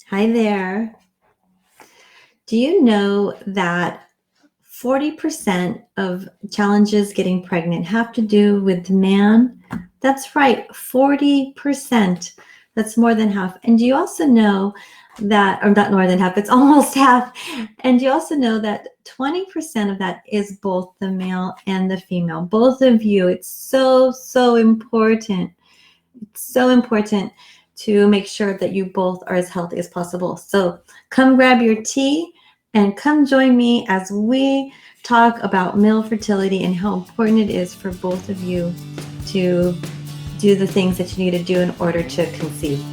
Hi there. Do you know that 40% of challenges getting pregnant have to do with the man? That's right, 40%. That's more than half. And do you also know that, or not more than half, it's almost half. And you also know that 20% of that is both the male and the female. Both of you. It's so important. It's so important to make sure that you both are as healthy as possible. So come grab your tea and come join me as we talk about male fertility and how important it is for both of you to do the things that you need to do in order to conceive.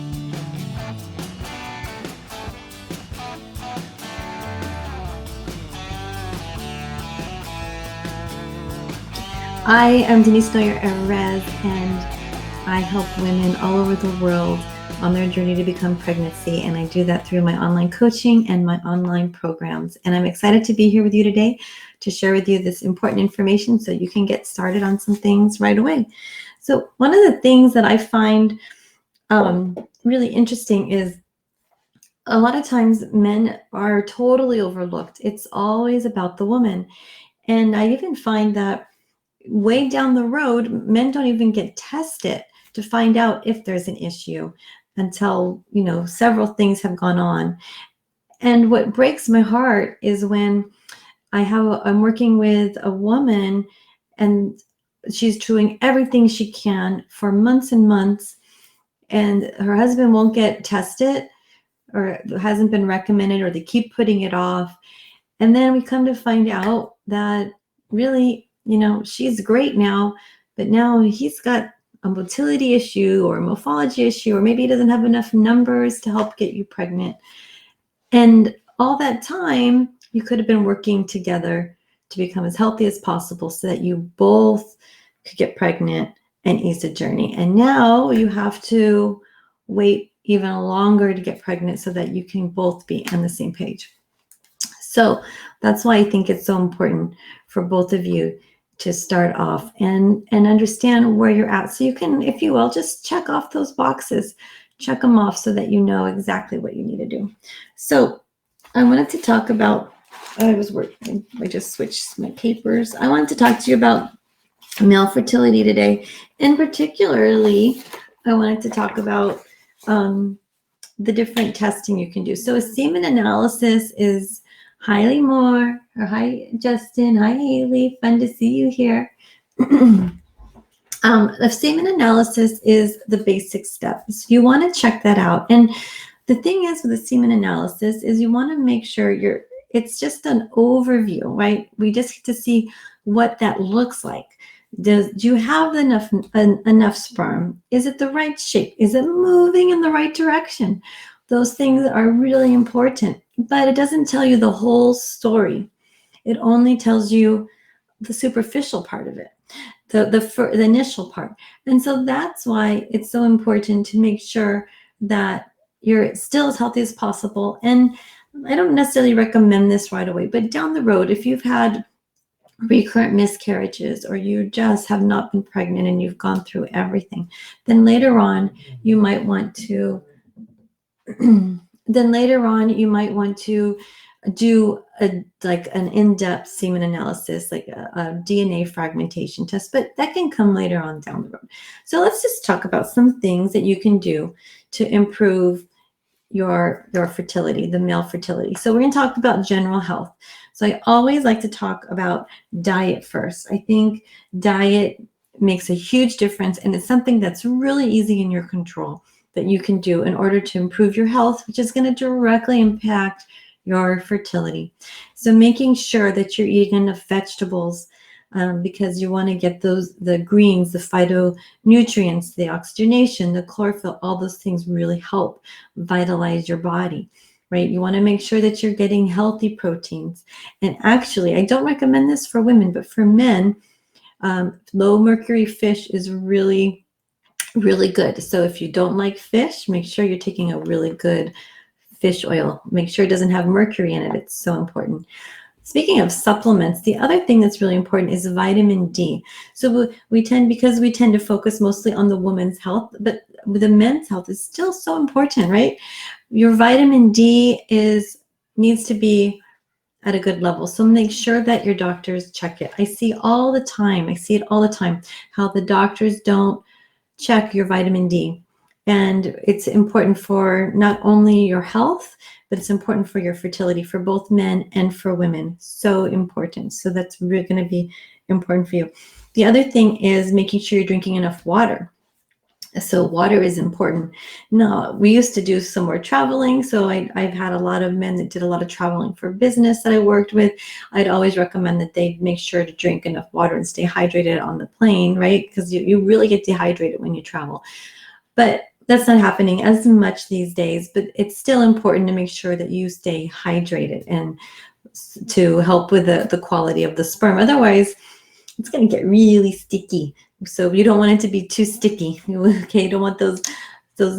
I am Denise Noyer-Erez, and I help women all over the world on their journey to become pregnancy, and I do that through my online coaching and my online programs. And I'm excited to be here with you today to share with you this important information so you can get started on some things right away. So one of the things that I find really interesting is a lot of times men are totally overlooked. It's always about the woman. And I even find that way down the road, men don't even get tested to find out if there's an issue until, several things have gone on. And what breaks my heart is when I'm working with a woman and she's doing everything she can for months and months, and her husband won't get tested or hasn't been recommended, or they keep putting it off. And then we come to find out that really, she's great now, but now he's got a motility issue or a morphology issue, or maybe he doesn't have enough numbers to help get you pregnant. And all that time, you could have been working together to become as healthy as possible so that you both could get pregnant and ease the journey. And now you have to wait even longer to get pregnant so that you can both be on the same page. So that's why I think it's so important for both of you to start off and understand where you're at. So you can, if you will, just check off those boxes, check them off so that you know exactly what you need to do. So I wanted to talk about, I just switched my papers. I wanted to talk to you about male fertility today. And particularly, I wanted to talk about the different testing you can do. So a semen analysis is hi Justin, hi Haley, fun to see you here. The semen analysis is the basic steps. You want to check that out. And the thing is with the semen analysis is you want to make sure it's just an overview, right? We just get to see what that looks like. Do you have enough sperm? Is it the right shape? Is it moving in the right direction? Those things are really important, but it doesn't tell you the whole story. It only tells you the superficial part of it, the initial part. And so that's why it's so important to make sure that you're still as healthy as possible. And I don't necessarily recommend this right away, but down the road, if you've had recurrent miscarriages or you just have not been pregnant and you've gone through everything, then later on you might want to do an in-depth semen analysis, like a DNA fragmentation test, but that can come later on down the road. So let's just talk about some things that you can do to improve your fertility, the male fertility. So we're going to talk about general health. So I always like to talk about diet first. I think diet makes a huge difference, and it's something that's really easy in your control that you can do in order to improve your health, which is going to directly impact your fertility. So making sure that you're eating enough vegetables, because you want to get the greens, the phytonutrients, the oxygenation, the chlorophyll, all those things really help vitalize your body, right? You want to make sure that you're getting healthy proteins. And actually, I don't recommend this for women, but for men, low mercury fish is really good. So if you don't like fish, make sure you're taking a really good fish oil. Make sure it doesn't have mercury in it. It's so important. Speaking of supplements, the other thing that's really important is vitamin D. So we tend to focus mostly on the woman's health, but the men's health is still so important, right? Your vitamin D needs to be at a good level. So make sure that your doctors check it. I see it all the time, how the doctors don't check your vitamin D. And it's important for not only your health, but it's important for your fertility, for both men and for women. So important. So that's really going to be important for you. The other thing is making sure you're drinking enough water. So water is important. No, we used to do some more traveling. So I've had a lot of men that did a lot of traveling for business that I worked with. I'd always recommend that they make sure to drink enough water and stay hydrated on the plane, right? Because you really get dehydrated when you travel. But that's not happening as much these days, but it's still important to make sure that you stay hydrated and to help with the quality of the sperm. Otherwise, it's going to get really sticky. So you don't want it to be too sticky. Okay, you don't want those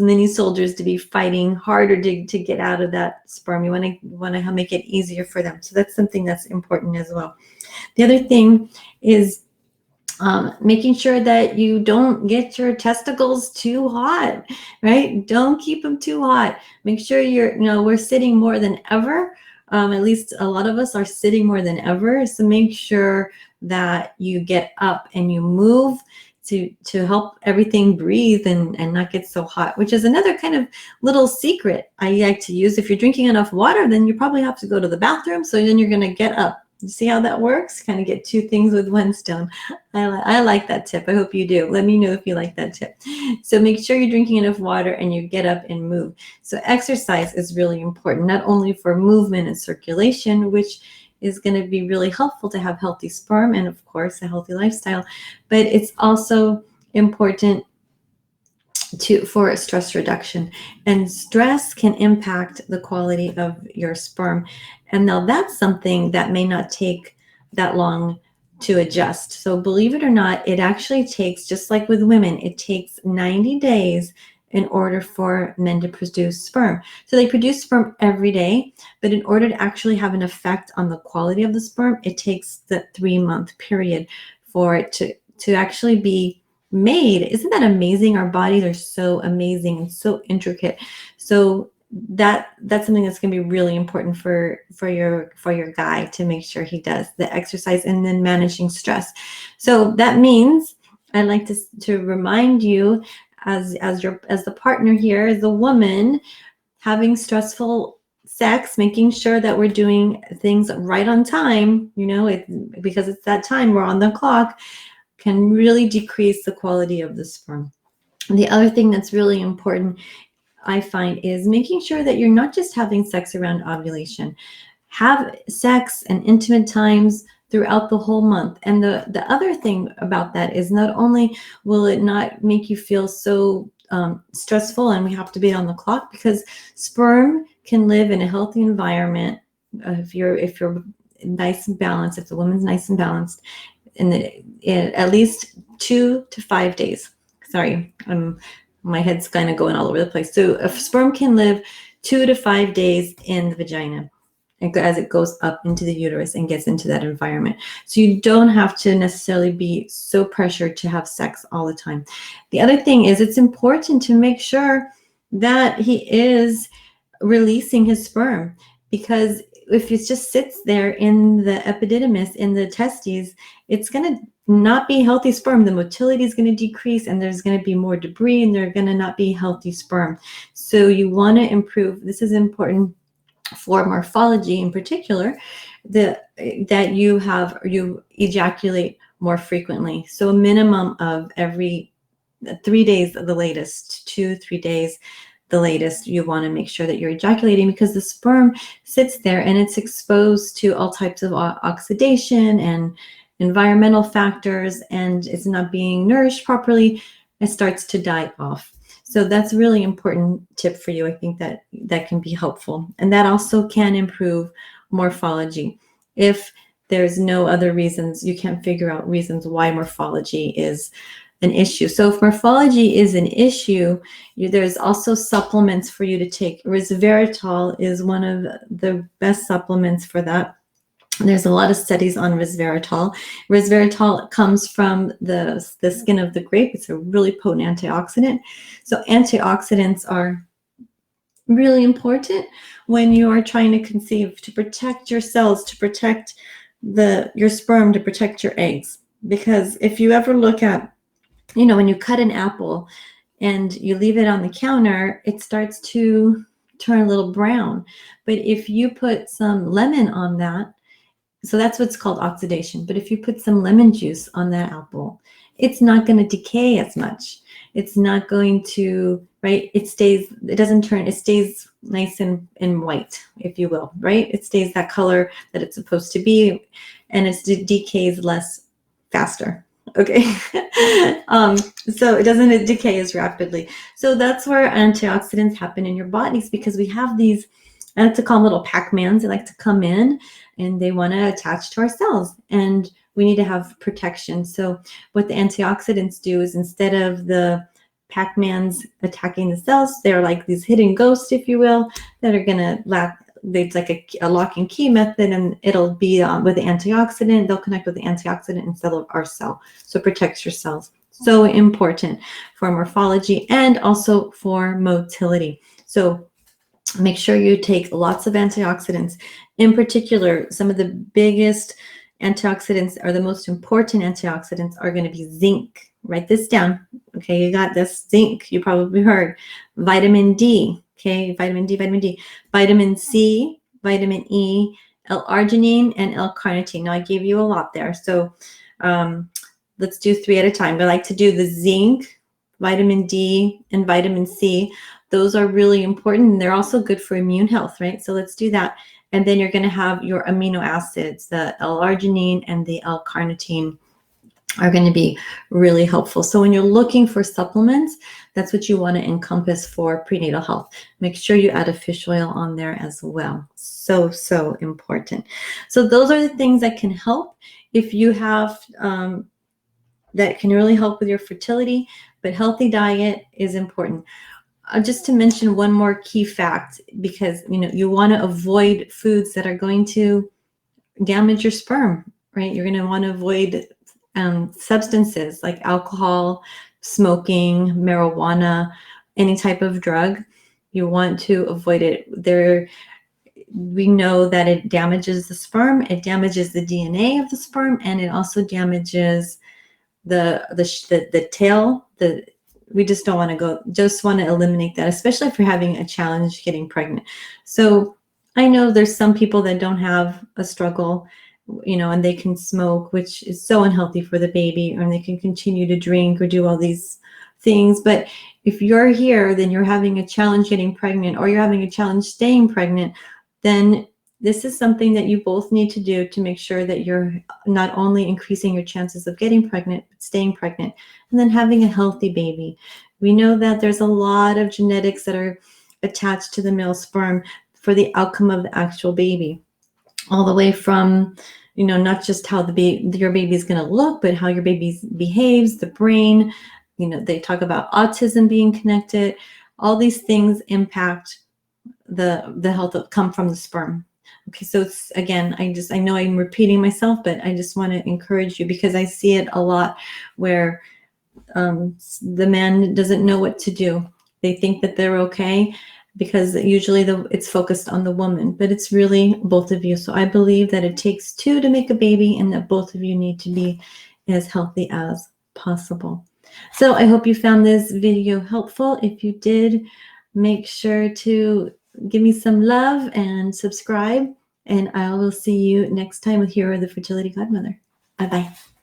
mini soldiers to be fighting harder to get out of that sperm. You want to make it easier for them. So that's something that's important as well. The other thing is making sure that you don't get your testicles too hot, right? Don't keep them too hot. Make sure we're sitting more than ever. At least a lot of us are sitting more than ever. So make sure that you get up and you move to help everything breathe and not get so hot, which is another kind of little secret I like to use. If you're drinking enough water, then you probably have to go to the bathroom. So then you're going to get up. You see how that works? Kind of get two things with one stone. I like that tip. I hope you do. Let me know if you like that tip. So make sure you're drinking enough water and you get up and move. So exercise is really important, not only for movement and circulation, which is going to be really helpful to have healthy sperm and, of course, a healthy lifestyle, but it's also important for stress reduction. And stress can impact the quality of your sperm. And now that's something that may not take that long to adjust. So believe it or not, it actually takes, just like with women, it takes 90 days in order for men to produce sperm. So they produce sperm every day, but in order to actually have an effect on the quality of the sperm, it takes the 3-month period for it to actually be made. Isn't that amazing? Our bodies are so amazing and so intricate. So that's something that's going to be really important for your guy to make sure he does the exercise and then managing stress. So that means I'd like to remind you as the partner here, as a woman, having stressful sex, making sure that we're doing things right on time, because it's that time, we're on the clock, can really decrease the quality of the sperm. The other thing that's really important, I find, is making sure that you're not just having sex around ovulation. Have sex and intimate times throughout the whole month. And the other thing about that is not only will it not make you feel so stressful and we have to be on the clock, because sperm can live in a healthy environment if you're nice and balanced, if the woman's nice and balanced, in at least 2 to 5 days. Sorry, my head's kind of going all over the place. So a sperm can live 2 to 5 days in the vagina as it goes up into the uterus and gets into that environment. So you don't have to necessarily be so pressured to have sex all the time. The other thing is, it's important to make sure that he is releasing his sperm, because if it just sits there in the epididymis, in the testes, it's going to not be healthy sperm. The motility is going to decrease and there's going to be more debris and they're going to not be healthy sperm. So you want to improve. This is important for morphology in particular, that you ejaculate more frequently. So a minimum of every 3 days at the latest, 2-3 days the latest, you want to make sure that you're ejaculating, because the sperm sits there and it's exposed to all types of oxidation and environmental factors, and it's not being nourished properly. It starts to die off. So that's a really important tip for you. I think that can be helpful. And that also can improve morphology. If there's no other reasons, you can't figure out reasons why morphology is an issue. So if morphology is an issue, there's also supplements for you to take. Resveratrol is one of the best supplements for that. There's a lot of studies on resveratrol. Resveratrol comes from the skin of the grape. It's a really potent antioxidant. So antioxidants are really important when you are trying to conceive, to protect your cells, to protect your sperm, to protect your eggs. Because if you ever look at, when you cut an apple and you leave it on the counter, it starts to turn a little brown. But if you put some lemon on that, so that's what's called oxidation. But if you put some lemon juice on that apple, it's not going to decay as much. It's not going to, right? It stays nice and white, if you will, right? It stays that color that it's supposed to be, and it decays less faster. Okay. So it decay as rapidly. So that's where antioxidants happen in your bodies, because we have these, I like to call them little Pac-Mans. They like to come in and they want to attach to our cells, and we need to have protection. So what the antioxidants do is, instead of the Pac-Mans attacking the cells, they're like these hidden ghosts, if you will, that are going to it's like a lock and key method, and it'll be with the antioxidant. They'll connect with the antioxidant instead of our cell. So it protects your cells. So important for morphology and also for motility. So make sure you take lots of antioxidants. In particular, some of the biggest antioxidants, or the most important antioxidants, are going to be zinc. Write this down. Okay, you got this. Zinc, you probably heard. Vitamin D. Okay, vitamin D, vitamin C, vitamin E, L-arginine, and L-carnitine. Now, I gave you a lot there, so let's do 3 at a time. I like to do the zinc, vitamin D, and vitamin C. Those are really important, and they're also good for immune health, right? So let's do that. And then you're going to have your amino acids, the L-arginine and the L-carnitine are going to be really helpful. So when you're looking for supplements, that's what you want to encompass for prenatal health. Make sure you add a fish oil on there as well. So, so important. So those are the things that can help if you have, that can really help with your fertility, but healthy diet is important. Just to mention one more key fact, because you want to avoid foods that are going to damage your sperm, right? You're going to want to avoid substances like alcohol, smoking, marijuana, any type of drug. You want to avoid it. We know that it damages the sperm, it damages the DNA of the sperm, and it also damages the tail. We just don't want to just want to eliminate that, especially if you're having a challenge getting pregnant. So I know there's some people that don't have a struggle, and they can smoke, which is so unhealthy for the baby, and they can continue to drink or do all these things. But if you're here, then you're having a challenge getting pregnant, or you're having a challenge staying pregnant, then this is something that you both need to do to make sure that you're not only increasing your chances of getting pregnant, but staying pregnant, and then having a healthy baby. We know that there's a lot of genetics that are attached to the male sperm for the outcome of the actual baby, all the way from, not just how your baby is going to look, but how your baby behaves, the brain. They talk about autism being connected. All these things impact the health that come from the sperm. Okay, so it's, again, I know I'm repeating myself, but I just want to encourage you, because I see it a lot where the man doesn't know what to do. They think that they're okay, because usually it's focused on the woman, but it's really both of you. So I believe that it takes 2 to make a baby, and that both of you need to be as healthy as possible. So I hope you found this video helpful. If you did, make sure to give me some love and subscribe, and I will see you next time with Hero the Fertility Godmother. Bye-bye.